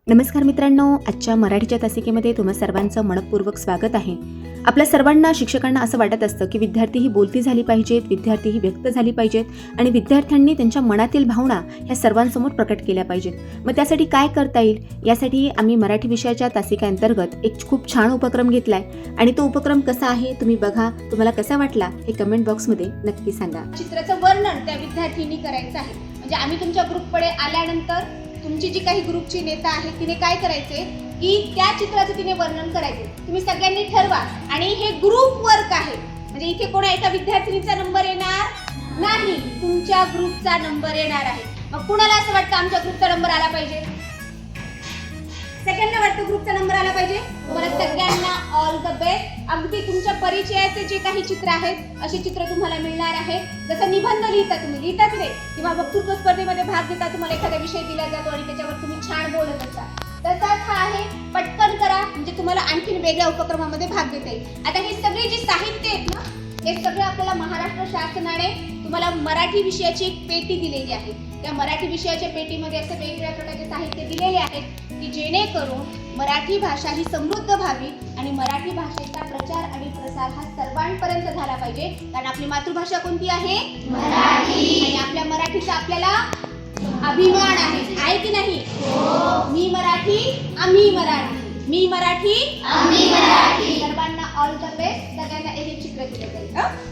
नमस्कार मित्रांनो, आजच्या मराठीच्या तासिकेमध्ये तुम्हा सर्वांचं मनपूर्वक स्वागत आहे. आपल्या सर्वांना शिक्षकांना असं वाटत असतं की विद्यार्थी ही बोलती झाली पाहिजेत, विद्यार्थी ही व्यक्त झाली पाहिजेत आणि विद्यार्थ्यांनी त्यांच्या मनातील भावना ह्या सर्वांसमोर प्रकट केल्या पाहिजेत. मग त्यासाठी काय करता येईल, यासाठी आम्ही मराठी विषयाच्या तासिकेअंतर्गत एक खूप छान उपक्रम घेतला आहे आणि तो उपक्रम कसा आहे तुम्ही बघा. तुम्हाला कसा वाटला हे कमेंट बॉक्समध्ये नक्की सांगा. चित्राचं वर्णन त्या विद्यार्थ्यांनी करायचं आहे. म्हणजे आम्ही तुमच्या ग्रुपकडे आल्यानंतर तुमची जी काही ग्रुपची नेता आहे तिने काय करायचे की त्या चित्राचं तिने वर्णन करायचे. तुम्ही सगळ्यांनी ठरवा आणि हे ग्रुप वर्क आहे. म्हणजे इथे कोणा एका विद्यार्थिनीचा नंबर येणार नाही, तुमच्या ग्रुपचा नंबर येणार आहे. मग कुणाला असं वाटतं आमच्या ग्रुपचा नंबर आला पाहिजे? सगळ्यांना वाटतं ग्रुपचा नंबर आला पाहिजे. तुम्हाला सगळ्यांना ऑल द बेस्ट. अगदी तुमच्या परिचयाचे जे काही चित्र आहेत अशी चित्र तुम्हाला मिळणार आहे. जसं निबंध लिहिता तुम्ही लिहितात रे किंवा वक्तृत्व स्पर्धेमध्ये भाग घेता, तुम्हाला एखादा विषय दिला जातो आणि त्याच्यावर तुम्ही छान बोलत असता, तसाच हा आहे. पटकन करा म्हणजे तुम्हाला आणखीन वेगळ्या उपक्रमामध्ये भाग घेता येईल. आता हे सगळे जे साहित्य आहेत ना, हे सगळं आपल्याला महाराष्ट्र शासनाने तुम्हाला मराठी विषयाची एक पेटी दिलेली आहे. त्या मराठी विषयाच्या पेटीमध्ये असे वेगवेगळ्या प्रकारचे साहित्य दिलेले आहेत की जेणेकरून मराठी भाषा ही समृद्ध व्हावी आणि मराठी भाषेचा प्रचार आणि प्रसार हा सर्वांपर्यंत झाला पाहिजे. कारण आपली मातृभाषा कोणती आहे? मराठी. आणि आपल्या मराठीचा आपल्याला अभिमान आहे की नाही? मी मराठी, आम्ही मराठी. मी मराठी, आम्ही मराठी. सर्वांना ऑल द बेस्ट. सगळ्यांना एक चित्र दिलं जाईल.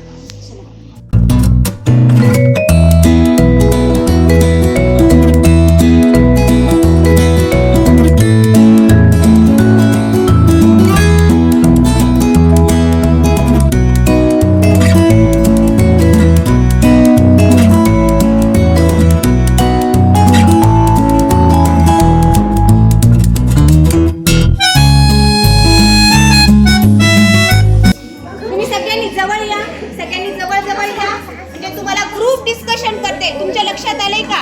तुमच्या लक्षात आले का?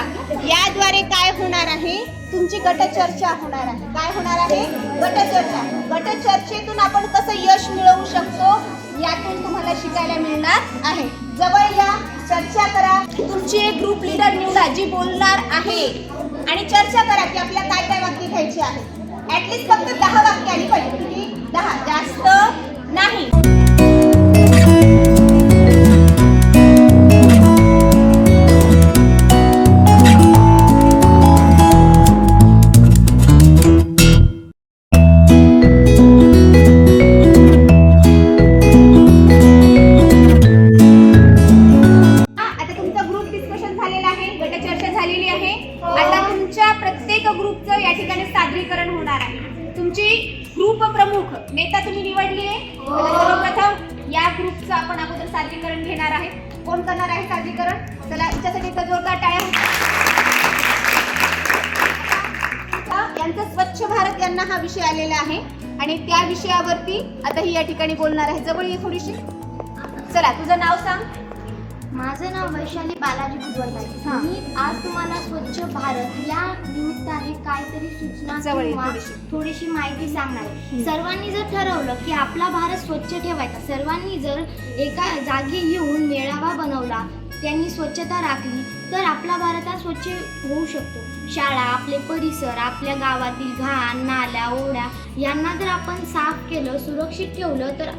याद्वारे काय होणार आहे? तुमची गटचर्चा होणार आहे. काय होणार आहे? गटचर्चा. गटचर्चेतून आपण कसं यश मिळवू शकतो यातून तुम्हाला शिकायला मिळणार आहे. जवळ या, चर्चा करा. तुमची एक ग्रुप लीडर निवडा जी बोलणार आहे आणि चर्चा करा की आपल्याला काय काय वाक्य घ्यायची आहे. ऍटलीस्ट फक्त 10 वाक्य आली पाहिजे. किती? 10, जास्त नाही. प्रत्येक ग्रुपचं या ठिकाणी सादरीकरण होणार आहे. तुमची ग्रुप प्रमुख नेता तुम्ही निवडली आहे. सर्वप्रथम या ग्रुपचं आपण अगोदर सादरीकरण घेणार आहे. कोण करणार आहे सादरीकरण? चला याच्यासाठी जोरदार टाळ्या. यांचं स्वच्छ भारत यांना हा विषय आलेला आहे आणि त्या विषयावरती आता ही या ठिकाणी बोलणार आहे. जवळ ये थोडीशी. चला तुझं नाव सांग. माझं नाव वैशाली बालाजी बुधवार. मी आज तुम्हाला स्वच्छ भारत या निमित्ताने काहीतरी सूचना किंवा थोडीशी माहिती सांगणार आहे. सर्वांनी जर ठरवलं की आपला भारत स्वच्छ ठेवायचा, सर्वांनी जर एका जागी येऊन मेळावा बनवला, त्यांनी स्वच्छता राखली तर आपला भारत हा स्वच्छ होऊ शकतो. शाळा, आपले परिसर, आपल्या गावातील घाण, नाल्या, ओढ्या यांना जर आपण साफ केलं, सुरक्षित ठेवलं तर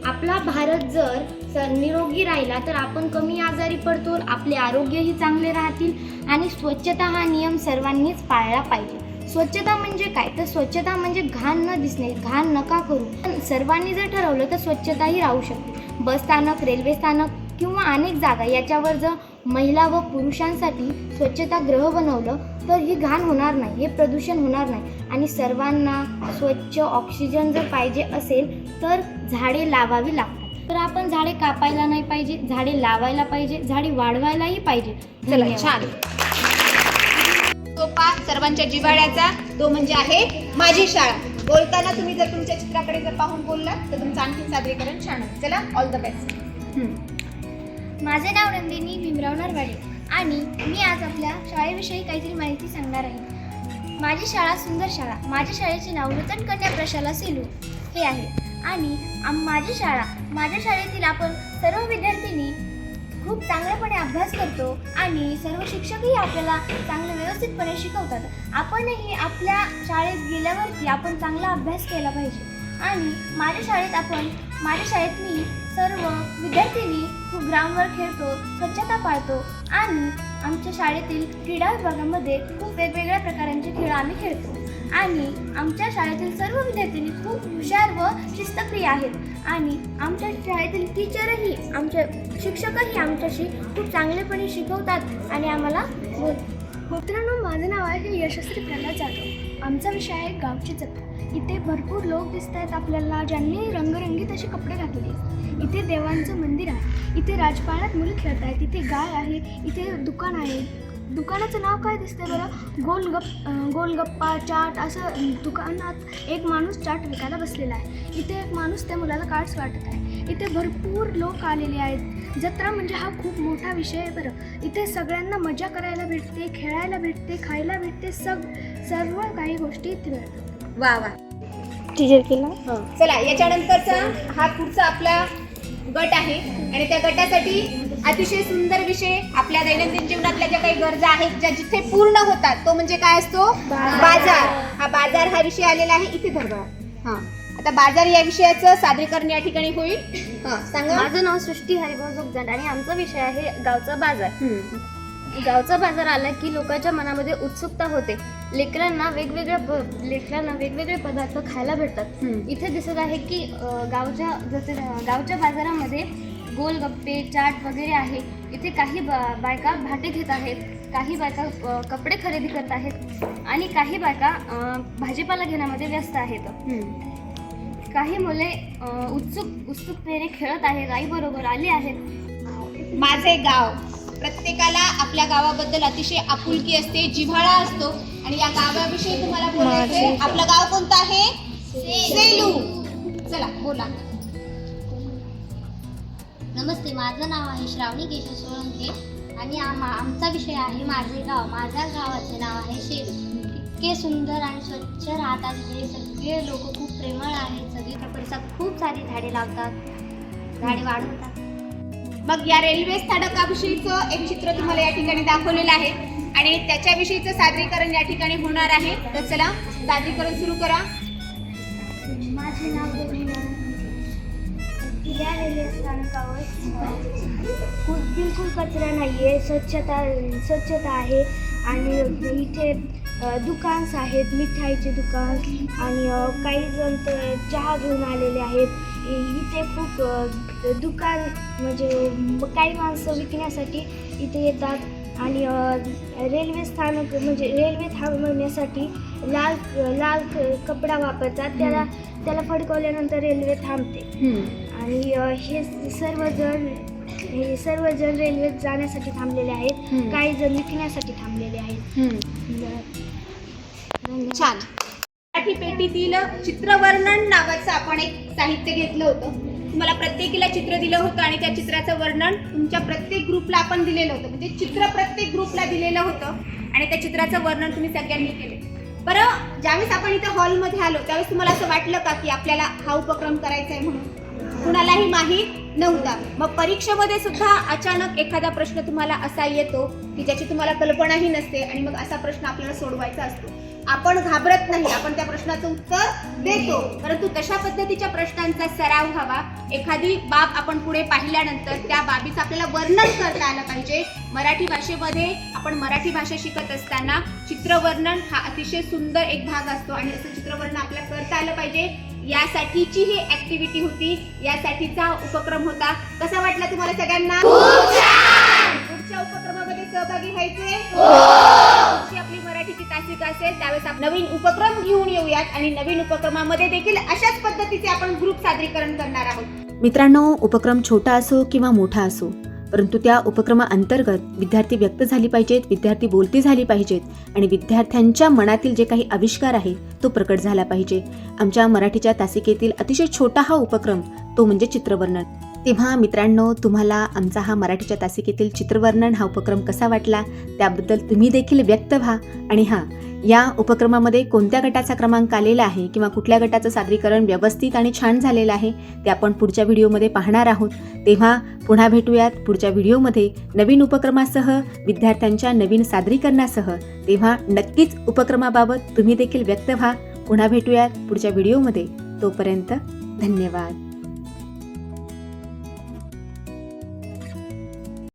आपला भारत जर निरोगी राहिला तर आपण कमी आजारी पडतो, आपले आरोग्यही चांगले राहतील. आणि स्वच्छता हा नियम सर्वांनीच पाळला पाहिजे. स्वच्छता म्हणजे काय? तर स्वच्छता म्हणजे घाण न दिसणे, घाण नका करू. पण सर्वांनी जर ठरवलं तर स्वच्छताही राहू शकते. बस स्थानक, रेल्वे स्थानक किंवा अनेक जागा याच्यावर जर महिला व पुरुषांसाठी स्वच्छतागृह बनवलं तर ही घाण होणार नाही, हे प्रदूषण होणार नाही. आणि सर्वांना स्वच्छ ऑक्सिजन जर पाहिजे असेल तर झाडे लावावी लागतात. तर आपण झाडे कापायला नाही पाहिजे, झाडे लावायला पाहिजे, झाडे वाढवायलाही पाहिजे. चला छान. सोपा, सर्वांच्या जिव्हाळ्याचा तो म्हणजे आहे माझी शाळा. बोलताना तुम्ही जर तुमच्या चित्राकडे जर पाहून बोललात तर तुमचं आणखी सादरीकरण छान होईल. चला ऑल द बेस्ट. माझे नाव नंदिनी भीमराव नरवाडे आणि मी आज आपल्या शाळेविषयी काहीतरी माहिती सांगणार आहे. माझी शाळा सुंदर शाळा. माझ्या शाळेचे नाव नूतन कन्या प्रशाला सेलू हे आहे. आणि माझी शाळा, माझ्या शाळेतील आपण सर्व विद्यार्थिनी खूप चांगल्यापणे अभ्यास करतो आणि सर्व शिक्षकही आपल्याला चांगले व्यवस्थितपणे शिकवतात. आपणही आपल्या शाळेत गेल्यावरती आपण चांगला अभ्यास केला पाहिजे. आणि माझ्या शाळेत मी सर्व विद्यार्थ्यांनी खूप ग्राउंडवर खेळतो, स्वच्छता पाळतो आणि आमच्या शाळेतील क्रीडा विभागामध्ये खूप वेगवेगळ्या प्रकारांचे खेळ आम्ही खेळतो. आणि आमच्या शाळेतील सर्व विद्यार्थ्यांनी खूप हुशार व शिस्तप्रिय आहेत आणि आमच्या शाळेतील टीचरही आमचे शिक्षकही आमच्याशी खूप चांगलेपणे शिकवतात आणि आम्हाला मित्रांनो, माझं नाव आहे यशस्वी प्रल्हाद जाधव. आमचा विषय आहे गावची जत्रा. इथे भरपूर लोक दिसत आहेत आपल्याला, ज्यांनी रंगरंगीत असे कपडे घातले. इथे देवांचं मंदिर आहे. इथे राजपाळ्यात मुलं खेळत आहेत. इथे गाय आहे. इथे दुकान आहे. दुकानाचं नाव काय दिसतंय बरं? गोलगप्पा चाट असं. दुकानात एक माणूस चाट विकायला बसलेला आहे. इथे एक माणूस त्या मुलाला कार्ड्स वाटत आहे. इथे भरपूर लोक आलेले आहेत. जत्रा म्हणजे हा खूप मोठा विषय आहे बरं. इथे सगळ्यांना मजा करायला भेटते, खेळायला भेटते, खायला भेटते, सर्व काही गोष्टी इथे मिळतात. वा वा. टीचर केला. चला, याच्यानंतरचा हा पुढचा आपला गट आहे आणि त्या गटासाठी अतिशय सुंदर विषय, आपल्या दैनंदिन जीवनातल्या ज्या काही गरजा आहेत ज्या जिथे पूर्ण होतात, तो म्हणजे काय असतो? बाजार. बाजार हा विषय आलेला आहे. इथे धरवा. हा, आता बाजार या विषयाचं सादरीकरण या ठिकाणी होईल. सांगा. माझं नाव सृष्टी हरिभाऊ जोगदंड आणि आमचा विषय आहे गावचा बाजार. गावचा बाजार आला की लोकांच्या मनामध्ये उत्सुकता होते. लेकरांना वेगवेगळे पदार्थ खायला भेटतात. इथे दिसत आहे की गावच्या बाजारामध्ये गोलगप्पे चाट वगैरे आहे. इथे काही बायका भाटे घेत आहेत, काही बायका कपडे खरेदी करत आहेत आणि काही बायका भाजीपाला घेण्यामध्ये व्यस्त आहेत. काही मुले उत्सुकतेने खेळत आहेत, आईबरोबर आले आहेत. माझे गाव. प्रत्येकाला आपल्या गावाबद्दल अतिशय आपुलकी असते, जिव्हाळा असतो आणि या गावाविषयी तुम्हाला बोलायचंय. आपलं गाव कोणतं आहे? सेलू. चला बोला. नमस्ते, माझं नाव आहे श्रावणी केशव सोळंके आणि आमचा विषय आहे माझे गाव. माझ्या गावाचे नाव आहे शेलू. इतके सुंदर आणि स्वच्छ राहतात. हे सगळे लोक खूप प्रेमळ आहेत. सगळीकडे परिसरात खूप सारी झाडे लावतात, झाडे वाढवतात. मग या रेल्वे स्थानकाविषयीचं एक चित्र तुम्हाला या ठिकाणी दाखवलेलं आहे आणि त्याच्याविषयीचं सादरीकरण या ठिकाणी होणार आहे. तर चला, सादरीकरण सुरू करा. माझे नाव या रेल्वे स्थानकावर बिलकुल कचरा नाही आहे, स्वच्छता आहे आणि इथे दुकान्स आहेत, मिठाईचे दुकान आणि काही जण तर चहा घेऊन आलेले आहेत. इथे खूप दुकान म्हणजे काही माणसं विकण्यासाठी इथे येतात आणि रेल्वे स्थानक म्हणजे रेल्वे थांबवण्यासाठी लाल कपडा वापरतात. त्याला फडकवल्यानंतर रेल्वे थांबते आणि हे सर्वजण रेल्वेत जाण्यासाठी थांबलेले आहेत. काही जण विकण्यासाठी थांबलेले आहेत. छान. मराठी पेटीतील चित्रवर्णन नावाचं आपण एक साहित्य घेतलं होतं. तुम्हाला प्रत्येकीला चित्र दिलं होतं आणि त्या चित्राचं वर्णन तुमच्या प्रत्येक ग्रुपला आपण दिलेलं होतं. म्हणजे चित्र प्रत्येक ग्रुपला दिलेलं होतं आणि त्या चित्राचं वर्णन तुम्ही सगळ्यांनी केले. बरं, ज्यावेळेस आपण इथं हॉलमध्ये आलो त्यावेळेस तुम्हाला असं वाटलं का की आपल्याला हा उपक्रम करायचा आहे म्हणून? कुणालाही माहीत नव्हता. मग परीक्षेमध्ये सुद्धा अचानक एखादा प्रश्न तुम्हाला असा येतो की ज्याची तुम्हाला कल्पनाही नसते आणि मग असा प्रश्न आपल्याला सोडवायचा असतो. आपण घाबरत नाही, आपण त्या प्रश्नाचं उत्तर देतो. परंतु तशा पद्धतीच्या प्रश्नांचा सराव व्हावा. एखादी बाब आपण पुढे पाहिल्यानंतर त्या बाबीचं आपल्याला वर्णन करता आलं पाहिजे. मराठी भाषेमध्ये आपण मराठी भाषा शिकत असताना चित्रवर्णन हा अतिशय सुंदर एक भाग असतो आणि असं चित्रवर्णन आपल्याला करता आलं पाहिजे. यासाठीची ही ऍक्टिव्हिटी होती, यासाठीचा उपक्रम होता. कसा वाटला तुम्हाला सगळ्यांना? पुढच्या उपक्रमामध्ये सहभागी व्हायचे? आपली मराठीची तासिका असेल त्यावेळेस आपण नवीन उपक्रम घेऊन येऊयात आणि नवीन उपक्रमामध्ये देखील अशाच पद्धतीचे आपण ग्रुप सादरीकरण करणार आहोत. मित्रांनो, उपक्रम छोटा असो किंवा मोठा असो, परंतु त्या उपक्रमाअंतर्गत विद्यार्थी व्यक्त झाली पाहिजेत, विद्यार्थी बोलती झाली पाहिजेत आणि विद्यार्थ्यांच्या मनातील जे काही आविष्कार आहे तो प्रकट झाला पाहिजे. आमच्या मराठीच्या तासिकेतील अतिशय छोटा हा उपक्रम तो म्हणजे चित्रवर्णन. तेव्हा मित्रांनो, तुम्हाला आमचा हा मराठीच्या तासिकेतील चित्रवर्णन हा उपक्रम कसा वाटला त्याबद्दल तुम्ही देखील व्यक्त व्हा. आणि हां, या उपक्रमामध्ये कोणत्या गटाचा क्रमांक आलेला आहे किंवा कुठल्या गटाचं सादरीकरण व्यवस्थित आणि छान झालेलं आहे ते आपण पुढच्या व्हिडिओमध्ये पाहणार आहोत. तेव्हा पुन्हा भेटूयात पुढच्या व्हिडिओमध्ये नवीन उपक्रमासह, विद्यार्थ्यांच्या नवीन सादरीकरणासह. तेव्हा नक्कीच उपक्रमाबाबत तुम्ही देखील व्यक्त व्हा. पुन्हा भेटूयात पुढच्या व्हिडिओमध्ये. तोपर्यंत धन्यवाद.